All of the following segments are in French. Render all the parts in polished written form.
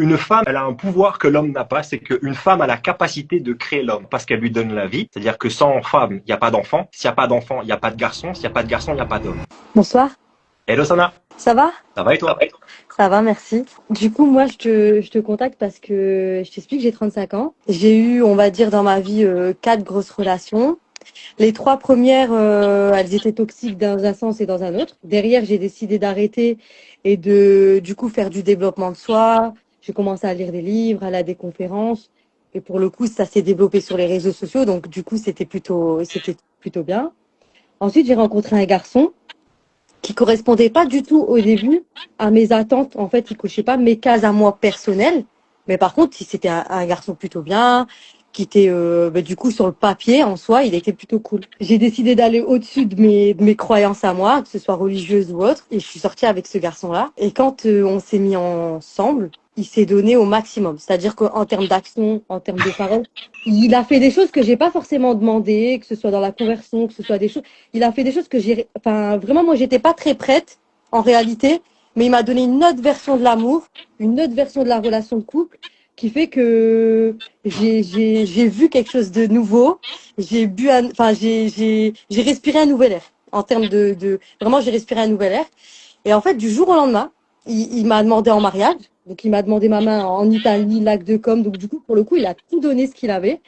Une femme, elle a un pouvoir que l'homme n'a pas, c'est qu'une femme a la capacité de créer l'homme parce qu'elle lui donne la vie. C'est-à-dire que sans femme, il n'y a pas d'enfant. S'il n'y a pas d'enfant, il n'y a pas de garçon. S'il n'y a pas de garçon, il n'y a pas d'homme. Bonsoir, Hello Sana, ça va? ça va et toi? Ça va, merci. Du coup, moi, je te contacte parce que je t'explique, j'ai 35 ans. J'ai eu, on va dire, dans ma vie, 4 grosses relations. Les 3 premières, elles étaient toxiques dans un sens et dans un autre. Derrière, j'ai décidé d'arrêter et de, du coup, faire du développement de soi. J'ai commencé à lire des livres, aller à des conférences. Et pour le coup, ça s'est développé sur les réseaux sociaux. Donc, du coup, c'était plutôt bien. Ensuite, j'ai rencontré un garçon qui correspondait pas du tout au début à mes attentes. En fait, il cochait pas mes cases à moi personnelles. Mais par contre, c'était un garçon plutôt bien, qui était du coup sur le papier en soi, il était plutôt cool. J'ai décidé d'aller au-dessus de mes croyances à moi, que ce soit religieuses ou autres, et je suis sortie avec ce garçon-là. Et quand on s'est mis ensemble, il s'est donné au maximum. C'est-à-dire qu'en termes d'action, en termes de parole, il a fait des choses que j'ai pas forcément demandé, que ce soit dans la conversion, que ce soit des choses. Il a fait des choses que enfin, vraiment, moi, j'étais pas très prête, en réalité, mais il m'a donné une autre version de l'amour, une autre version de la relation de couple, qui fait que j'ai vu quelque chose de nouveau. Enfin, j'ai respiré un nouvel air. En termes vraiment, j'ai respiré un nouvel air. Et en fait, du jour au lendemain, il m'a demandé en mariage. Donc, il m'a demandé ma main en Italie, lac de Com. Donc, du coup, pour le coup, il a tout donné ce qu'il avait.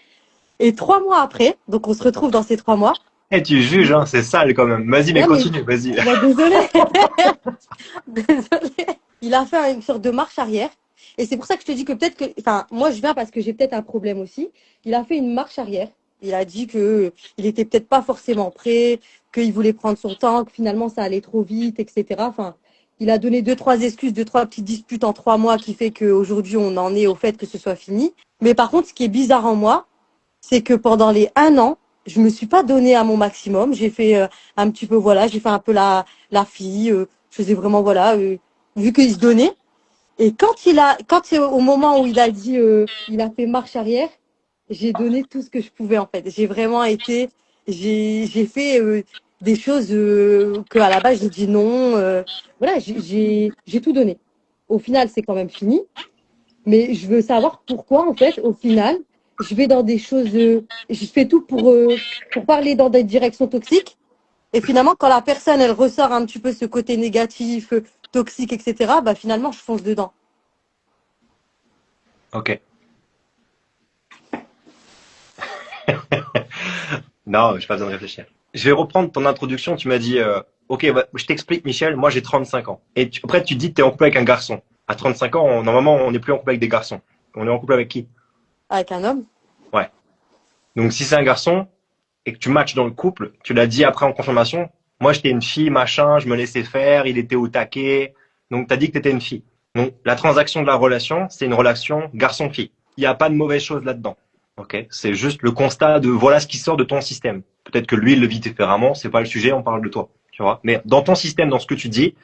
Et 3 mois après, donc on se retrouve dans ces 3 mois. Eh, tu juges, hein, c'est sale quand même. Vas-y, mais Ouais, mais continue, vas-y. bah, désolé. Désolé. Il a fait une sorte de marche arrière. Et c'est pour ça que je te dis que peut-être que, enfin, moi je viens parce que j'ai peut-être un problème aussi. Il a fait une marche arrière. Il a dit que il était peut-être pas forcément prêt, qu'il voulait prendre son temps, que finalement ça allait trop vite, etc. Enfin, il a donné 2, 3 excuses, 2, 3 petites disputes en 3 mois qui fait qu'aujourd'hui on en est au fait que ce soit fini. Mais par contre, ce qui est bizarre en moi, c'est que pendant les 1 an, je me suis pas donnée à mon maximum. J'ai fait un petit peu, voilà, j'ai fait un peu la fille. Je faisais vraiment, voilà, vu qu'il se donnait. Et quand c'est au moment où il a dit, il a fait marche arrière, j'ai donné tout ce que je pouvais en fait. J'ai vraiment été, j'ai fait des choses que à la base j'ai dit non. Voilà, j'ai tout donné. Au final, c'est quand même fini. Mais je veux savoir pourquoi, en fait, au final, je vais dans des choses, je fais tout pour parler dans des directions toxiques. Et finalement, quand la personne, elle ressort un petit peu ce côté négatif, toxique, etc., bah, finalement, je fonce dedans. Ok. Non, j'ai pas besoin de réfléchir. Je vais reprendre ton introduction. Tu m'as dit, ok, bah, je t'explique, Michel. Moi, j'ai 35 ans. Et après, tu dis que tu es en couple avec un garçon. À 35 ans, normalement, on n'est plus en couple avec des garçons. On est en couple avec qui? Avec un homme. Ouais. Donc, si c'est un garçon et que tu matches dans le couple, tu l'as dit après en confirmation. Moi, j'étais une fille, machin, je me laissais faire, il était au taquet. Donc, tu as dit que tu étais une fille. Donc, la transaction de la relation, c'est une relation garçon-fille. Il n'y a pas de mauvaise chose là-dedans. Ok, c'est juste le constat de voilà ce qui sort de ton système. Peut-être que lui, il le vit différemment, c'est pas le sujet, on parle de toi. Tu vois. Mais dans ton système, dans ce que tu dis,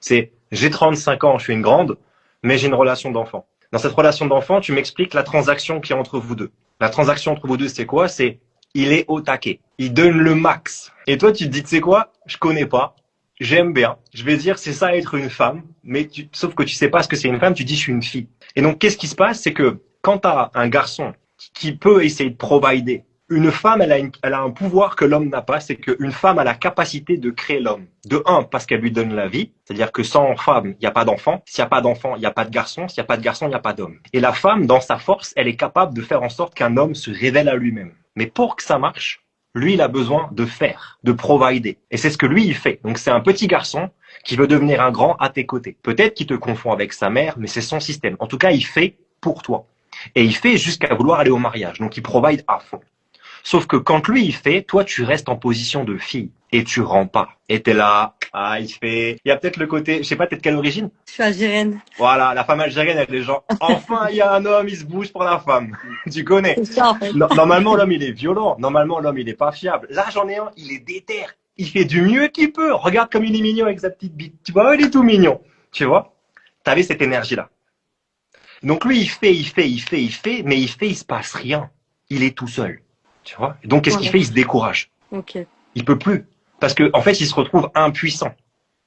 c'est j'ai 35 ans, je suis une grande, mais j'ai une relation d'enfant. Dans cette relation d'enfant, tu m'expliques la transaction qui est entre vous deux. La transaction entre vous deux, c'est quoi? C'est il est au taquet. Il donne le max. Et toi, tu te dis, tu sais quoi? Je connais pas. J'aime bien. Je vais dire, c'est ça être une femme. Mais sauf que tu sais pas ce que c'est une femme, tu dis, je suis une fille. Et donc, qu'est-ce qui se passe? C'est que quand tu as un garçon qui peut essayer de provider, une femme, elle a un pouvoir que l'homme n'a pas, c'est qu'une femme a la capacité de créer l'homme. De un, parce qu'elle lui donne la vie, c'est-à-dire que sans femme, il n'y a pas d'enfant. S'il n'y a pas d'enfant, il n'y a pas de garçon. S'il n'y a pas de garçon, il n'y a pas d'homme. Et la femme, dans sa force, elle est capable de faire en sorte qu'un homme se révèle à lui-même. Mais pour que ça marche, lui, il a besoin de faire, de provider. Et c'est ce que lui, il fait. Donc c'est un petit garçon qui veut devenir un grand à tes côtés. Peut-être qu'il te confond avec sa mère, mais c'est son système. En tout cas, il fait pour toi. Et il fait jusqu'à vouloir aller au mariage. Donc il provide à fond. Sauf que quand lui il fait, toi tu restes en position de fille et tu rends pas. Et t'es là, ah il fait. Il y a peut-être le côté, je sais pas, t'es de quelle origine? Je suis algérienne. Voilà, la femme algérienne, elle est genre, enfin il y a un homme, il se bouge pour la femme. Tu connais. C'est ça, en fait. Normalement l'homme il est violent, normalement l'homme il est pas fiable. Là j'en ai un, il est déter. Il fait du mieux qu'il peut. Regarde comme il est mignon avec sa petite bite. Tu vois, il est tout mignon. Tu vois? T'avais cette énergie-là. Donc lui, mais il se passe rien. Il est tout seul. Tu vois? Et donc, qu'est-ce qu'il Ouais. fait? Il se décourage. Ok. Il peut plus. Parce que, en fait, il se retrouve impuissant.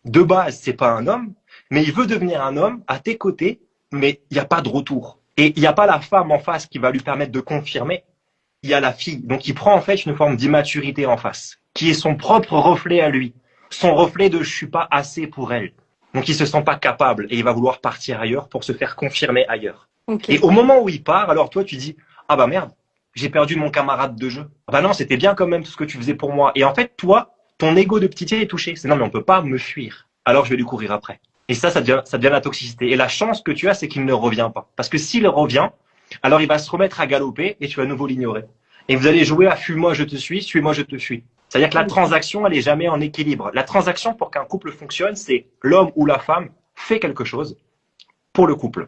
De base, c'est pas un homme, mais il veut devenir un homme à tes côtés mais il n'y a pas de retour. Et il n'y a pas la femme en face qui va lui permettre de confirmer. Il y a la fille. Donc, il prend en fait une forme d'immaturité en face, qui est son propre reflet à lui. Son reflet de « je suis pas assez pour elle ». Donc, il se sent pas capable et il va vouloir partir ailleurs pour se faire confirmer ailleurs. Okay. Et au moment où il part, alors toi, tu dis « ah bah merde, j'ai perdu mon camarade de jeu. Ah bah non, c'était bien quand même tout ce que tu faisais pour moi. » Et en fait, toi, ton ego de petit est touché. C'est non, mais on peut pas me fuir. Alors, je vais lui courir après. Et ça devient la toxicité. Et la chance que tu as, c'est qu'il ne revient pas. Parce que s'il revient, alors il va se remettre à galoper et tu vas à nouveau l'ignorer. Et vous allez jouer à fuis-moi, je te suis-moi, je te fuis. C'est-à-dire que la transaction, elle est jamais en équilibre. La transaction, pour qu'un couple fonctionne, c'est l'homme ou la femme fait quelque chose pour le couple.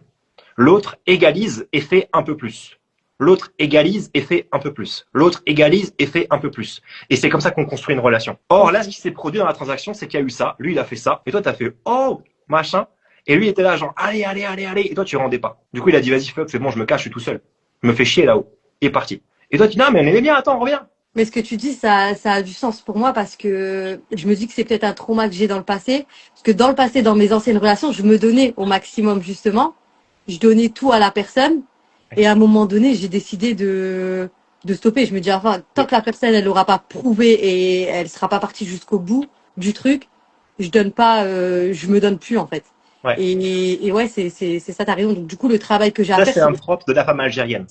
L'autre égalise et fait un peu plus. L'autre égalise et fait un peu plus. L'autre égalise et fait un peu plus. Et c'est comme ça qu'on construit une relation. Or, là, ce qui s'est produit dans la transaction, c'est qu'il y a eu ça. Lui, il a fait ça. Et toi, tu as fait « oh !» machin. Et lui était là, genre, allez. Et toi, tu rendais pas. Du coup, il a dit, vas-y, fuck, c'est bon, je me cache, je suis tout seul. Je me fais chier là-haut. Il est parti. Et toi, tu dis, non, mais on aimait bien, attends, reviens. Mais ce que tu dis, ça a du sens pour moi parce que je me dis que c'est peut-être un trauma que j'ai dans le passé. Parce que dans le passé, dans mes anciennes relations, je me donnais au maximum, justement. Je donnais tout à la personne. Et à un moment donné, j'ai décidé de stopper. Je me dis, enfin, tant que la personne, elle l'aura pas prouvé et elle sera pas partie jusqu'au bout du truc, je donne pas, je me donne plus, en fait. Ouais. Et ouais, c'est ça, t'as raison. Donc, du coup, le travail que j'ai à Ça, faire, c'est un propre de la femme algérienne.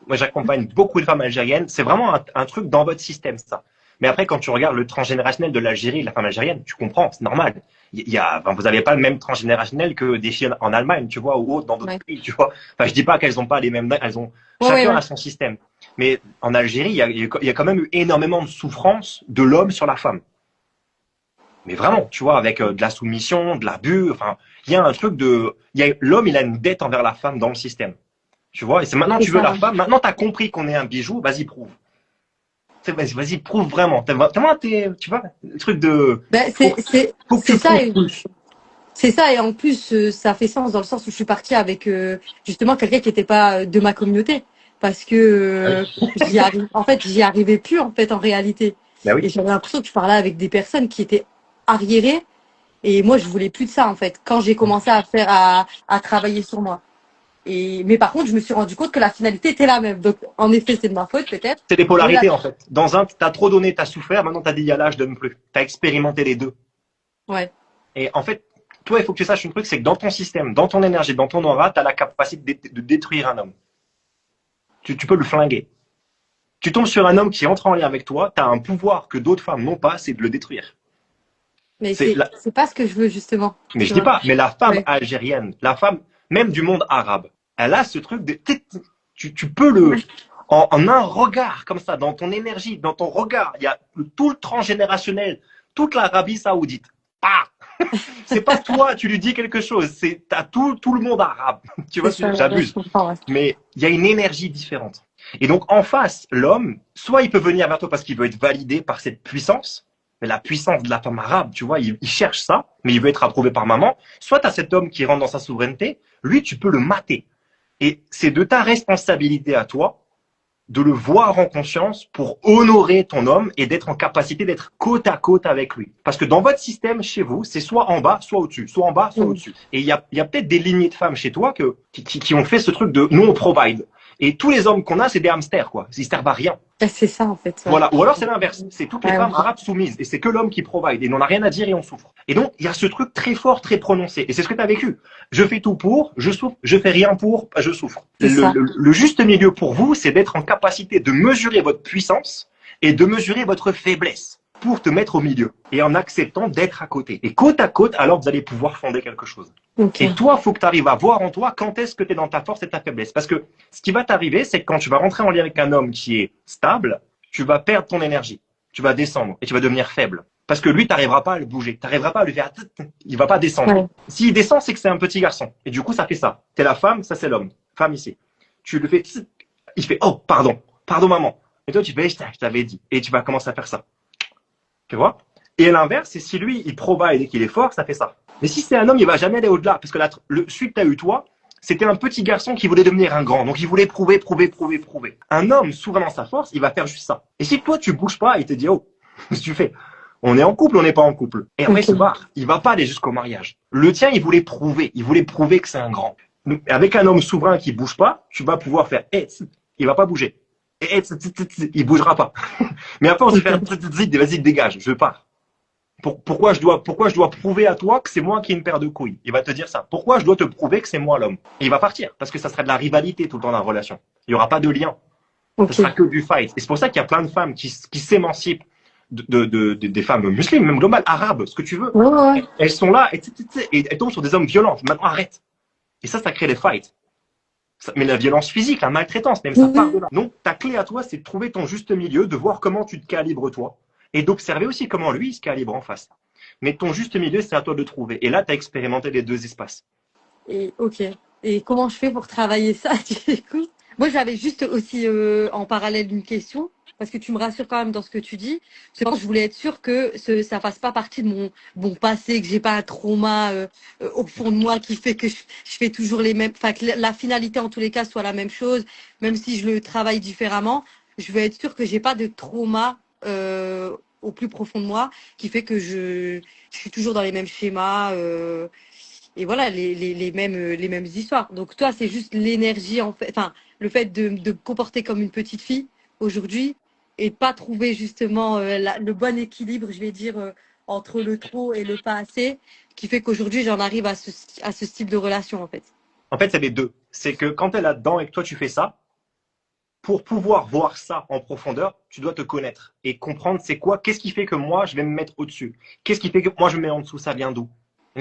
Moi, j'accompagne beaucoup de femmes algériennes. C'est vraiment un truc dans votre système, ça. Mais après, quand tu regardes le transgénérationnel de l'Algérie, de la femme algérienne, tu comprends, c'est normal. Vous n'avez pas le même transgénérationnel que des filles en Allemagne, tu vois, ou autres dans d'autres pays, tu vois. Enfin, je dis pas qu'elles ont pas les mêmes, chacun a son système. Mais en Algérie, il y a quand même eu énormément de souffrance de l'homme sur la femme. Mais vraiment, tu vois, avec de la soumission, de l'abus, enfin, il y a un truc l'homme, il a une dette envers la femme dans le système. Tu vois, et c'est maintenant tu veux la femme, maintenant tu as compris qu'on est un bijou, vas-y, prouve. Vas-y, prouve vraiment. Tu vois, le truc de. Ben, c'est ça, et en plus, ça fait sens dans le sens où je suis partie avec justement quelqu'un qui n'était pas de ma communauté. Parce que j'y arrivais plus en fait en réalité. Ben oui. Et j'avais l'impression que je parlais avec des personnes qui étaient arriérées. Et moi, je voulais plus de ça en fait. Quand j'ai commencé à travailler sur moi. Mais par contre, je me suis rendu compte que la finalité était la même. Donc, en effet, c'est de ma faute, peut-être. C'est des polarités, en fait. Dans un, t'as trop donné, t'as souffert, maintenant t'as dit, là, je donne plus. T'as expérimenté les deux. Ouais. Et en fait, toi, il faut que tu saches un truc, c'est que dans ton système, dans ton énergie, dans ton aura, t'as la capacité de détruire un homme. Tu peux le flinguer. Tu tombes sur un homme qui entre en lien avec toi, t'as un pouvoir que d'autres femmes n'ont pas, c'est de le détruire. Mais c'est pas ce que je veux, justement. Mais je dis pas, mais la femme algérienne, la femme, même du monde arabe, elle a ce truc de, tu peux en un regard comme ça, dans ton énergie, dans ton regard, il y a tout le transgénérationnel, toute l'Arabie Saoudite. Ah, c'est pas toi, tu lui dis quelque chose, t'as tout le monde arabe. Tu vois, j'abuse. Mais il y a une énergie différente. Et donc en face, l'homme, soit il peut venir vers toi parce qu'il veut être validé par cette puissance, mais la puissance de la femme arabe, tu vois, il cherche ça, mais il veut être approuvé par maman. Soit tu as cet homme qui rentre dans sa souveraineté, lui, tu peux le mater. Et c'est de ta responsabilité à toi de le voir en conscience pour honorer ton homme et d'être en capacité d'être côte à côte avec lui. Parce que dans votre système, chez vous, c'est soit en bas, soit au-dessus. Soit en bas, soit au-dessus. Et il y a peut-être des lignées de femmes chez toi qui ont fait ce truc de nous, on provide. Et tous les hommes qu'on a, c'est des hamsters, quoi. Ils servent à rien. C'est ça, en fait. Ouais. Voilà. Ou alors, c'est l'inverse. C'est toutes les femmes arabes soumises. Et c'est que l'homme qui provide. Et on n'a rien à dire et on souffre. Et donc, il y a ce truc très fort, très prononcé. Et c'est ce que tu as vécu. Je fais tout pour, je souffre. Je fais rien pour, je souffre. Le juste milieu pour vous, c'est d'être en capacité de mesurer votre puissance et de mesurer votre faiblesse pour te mettre au milieu et en acceptant d'être à côté. Et côte à côte, alors vous allez pouvoir fonder quelque chose. Okay. Et toi, il faut que tu arrives à voir en toi quand est-ce que tu es dans ta force et ta faiblesse. Parce que ce qui va t'arriver, c'est que quand tu vas rentrer en lien avec un homme qui est stable, tu vas perdre ton énergie. Tu vas descendre et tu vas devenir faible. Parce que lui, tu n'arriveras pas à le bouger. Tu n'arriveras pas à lui faire... Il va pas descendre. Ouais. S'il descend, c'est que c'est un petit garçon. Et du coup, ça fait ça. Tu es la femme, ça c'est l'homme. Femme ici. Tu le fais... Il fait « Oh, pardon. Pardon, maman. » Et toi, tu fais « Je t'avais dit. » Et tu vas commencer à faire ça. Tu vois? Et à l'inverse, c'est si lui, il provide et qu'il est fort, ça fait ça. Mais si c'est un homme, il va jamais aller au-delà. Parce que celui que tu as eu toi, c'était un petit garçon qui voulait devenir un grand. Donc il voulait prouver. Un homme, souvent dans sa force, il va faire juste ça. Et si toi, tu bouges pas, il te dit, oh, qu'est-ce que tu fais? On est en couple, on n'est pas en couple. Et après, il se barre. Il va pas aller jusqu'au mariage. Le tien, il voulait prouver. Il voulait prouver que c'est un grand. Avec un homme souverain qui bouge pas, tu vas pouvoir faire, il va pas bouger. Il bougera pas. Mais après, on se fait, Ok. vas-y, dégage, je pars. Pourquoi je dois prouver à toi que c'est moi qui ai une paire de couilles? Il va te dire ça. Pourquoi je dois te prouver que c'est moi l'homme? Et il va partir. Parce que ça serait de la rivalité tout le temps dans la relation. Il y aura pas de lien. Ça Ok. sera que du fight. Et c'est pour ça qu'il y a plein de femmes qui s'émancipent des femmes musulmanes, même globales, arabes, ce que tu veux. Ouais, ouais. Elles sont là et elles tombent sur des hommes violents. Maintenant, arrête. Et ça crée des fights. Mais la violence physique, la maltraitance, même ça part de Oui. là. Donc, ta clé à toi, c'est de trouver ton juste milieu, de voir comment tu te calibres toi, et d'observer aussi comment lui il se calibre en face. Mais ton juste milieu, c'est à toi de trouver. Et là, tu as expérimenté les deux espaces. Et ok. Et comment je fais pour travailler ça, du coup? Moi, j'avais juste aussi en parallèle une question, parce que tu me rassures quand même dans ce que tu dis. Parce que je voulais être sûre que ça fasse pas partie de mon passé, que j'ai pas un trauma au fond de moi qui fait que je fais toujours les mêmes. Enfin, que la finalité en tous les cas soit la même chose, même si je le travaille différemment. Je veux être sûre que j'ai pas de trauma au plus profond de moi qui fait que je suis toujours dans les mêmes schémas. Et voilà, les mêmes histoires. Donc toi, c'est juste l'énergie, en fait, enfin, le fait de me comporter comme une petite fille aujourd'hui et de pas trouver justement le bon équilibre, je vais dire, entre le trop et le pas assez, qui fait qu'aujourd'hui, j'en arrive à ce type de relation, en fait. En fait, c'est les deux. C'est que quand tu es là-dedans et que toi, tu fais ça, pour pouvoir voir ça en profondeur, tu dois te connaître et comprendre c'est quoi, qu'est-ce qui fait que moi, je vais me mettre au-dessus. Qu'est-ce qui fait que moi, je me mets en dessous, ça vient d'où?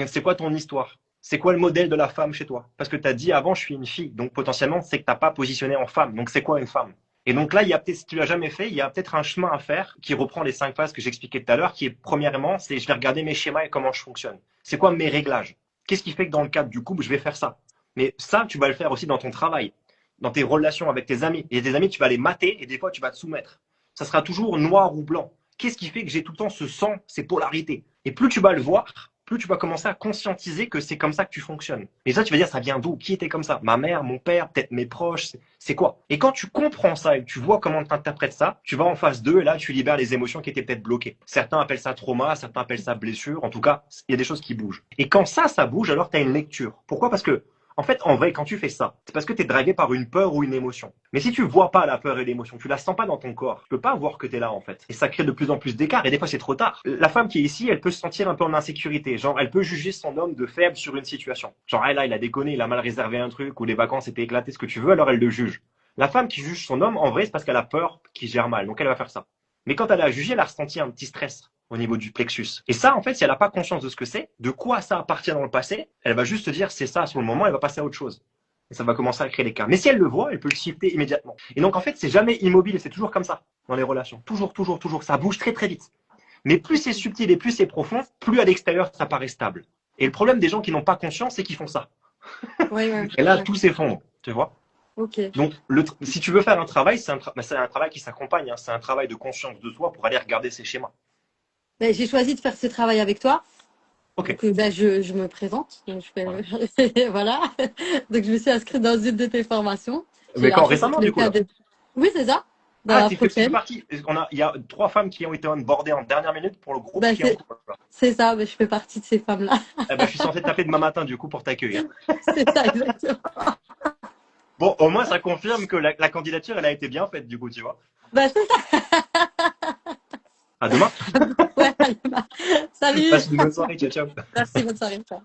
C'est quoi ton histoire? C'est quoi le modèle de la femme chez toi? Parce que tu as dit avant, je suis une fille. Donc potentiellement, c'est que tu n'as pas positionné en femme. Donc c'est quoi une femme? Et donc là, il y a peut-être, si tu l'as jamais fait, il y a peut-être un chemin à faire qui reprend les 5 phases que j'expliquais tout à l'heure, qui est premièrement, c'est je vais regarder mes schémas et comment je fonctionne. C'est quoi mes réglages? Qu'est-ce qui fait que dans le cadre du couple, je vais faire ça? Mais ça, tu vas le faire aussi dans ton travail, dans tes relations avec tes amis. Et tes amis, tu vas les mater et des fois, tu vas te soumettre. Ça sera toujours noir ou blanc. Qu'est-ce qui fait que j'ai tout le temps ce sang, ces polarités? Et plus tu vas le voir, plus tu vas commencer à conscientiser que c'est comme ça que tu fonctionnes. Et ça, tu vas dire, ça vient d'où? Qui était comme ça? Ma mère, mon père, peut-être mes proches, c'est quoi? Et quand tu comprends ça et que tu vois comment tu interprètes ça, tu vas en phase 2 et là, tu libères les émotions qui étaient peut-être bloquées. Certains appellent ça trauma, certains appellent ça blessure. En tout cas, il y a des choses qui bougent. Et quand ça bouge, alors tu as une lecture. Pourquoi? Parce que en fait, en vrai, quand tu fais ça, c'est parce que tu es drivé par une peur ou une émotion. Mais si tu vois pas la peur et l'émotion, tu la sens pas dans ton corps, tu peux pas voir que tu es là en fait. Et ça crée de plus en plus d'écart et des fois c'est trop tard. La femme qui est ici, elle peut se sentir un peu en insécurité. Genre, elle peut juger son homme de faible sur une situation. Genre, là, il a déconné, il a mal réservé un truc ou les vacances étaient éclatées, ce que tu veux, alors elle le juge. La femme qui juge son homme, en vrai, c'est parce qu'elle a peur qu'il gère mal. Donc elle va faire ça. Mais quand elle a jugé, elle a ressenti un petit stress au niveau du plexus. Et ça, en fait, si elle n'a pas conscience de ce que c'est, de quoi ça appartient dans le passé, elle va juste se dire c'est ça sur le moment, elle va passer à autre chose. Et ça va commencer à créer l'écart. Mais si elle le voit, elle peut le shifter immédiatement. Et donc, en fait, c'est jamais immobile, c'est toujours comme ça dans les relations. Toujours, toujours, toujours. Ça bouge très, très vite. Mais plus c'est subtil et plus c'est profond, plus à l'extérieur, ça paraît stable. Et le problème des gens qui n'ont pas conscience, c'est qu'ils font ça. Ouais, ouais, Et là, ouais. tout s'effondre, tu vois. Ok. Donc, si tu veux faire un travail, c'est un travail qui s'accompagne. Hein. C'est un travail de conscience de soi pour aller regarder ses schémas. Ben, j'ai choisi de faire ce travail avec toi. Ok. Donc, ben, je me présente. Donc, Voilà. voilà. Donc, je me suis inscrite dans une de tes formations. J'ai Mais la quand chance, en tous récemment, les du coup, cas, là. de... Oui, c'est ça. Dans Ah, la tu fais prochaine. partie. Il y a 3 femmes qui ont été onboardées en dernière minute pour le groupe Ben, qui est en cours. c'est ça. Ben, je fais partie de ces femmes-là. Eh ben, je suis censé t'appeler demain matin, du coup, pour t'accueillir. C'est ça, exactement. Bon, au moins, ça confirme que la candidature, elle a été bien faite, du coup, tu vois. Ben, c'est ça. À demain. Ouais, allez, bah, salut. Passe une bonne soirée, ciao, ciao. Merci, bonne soirée. Ciao.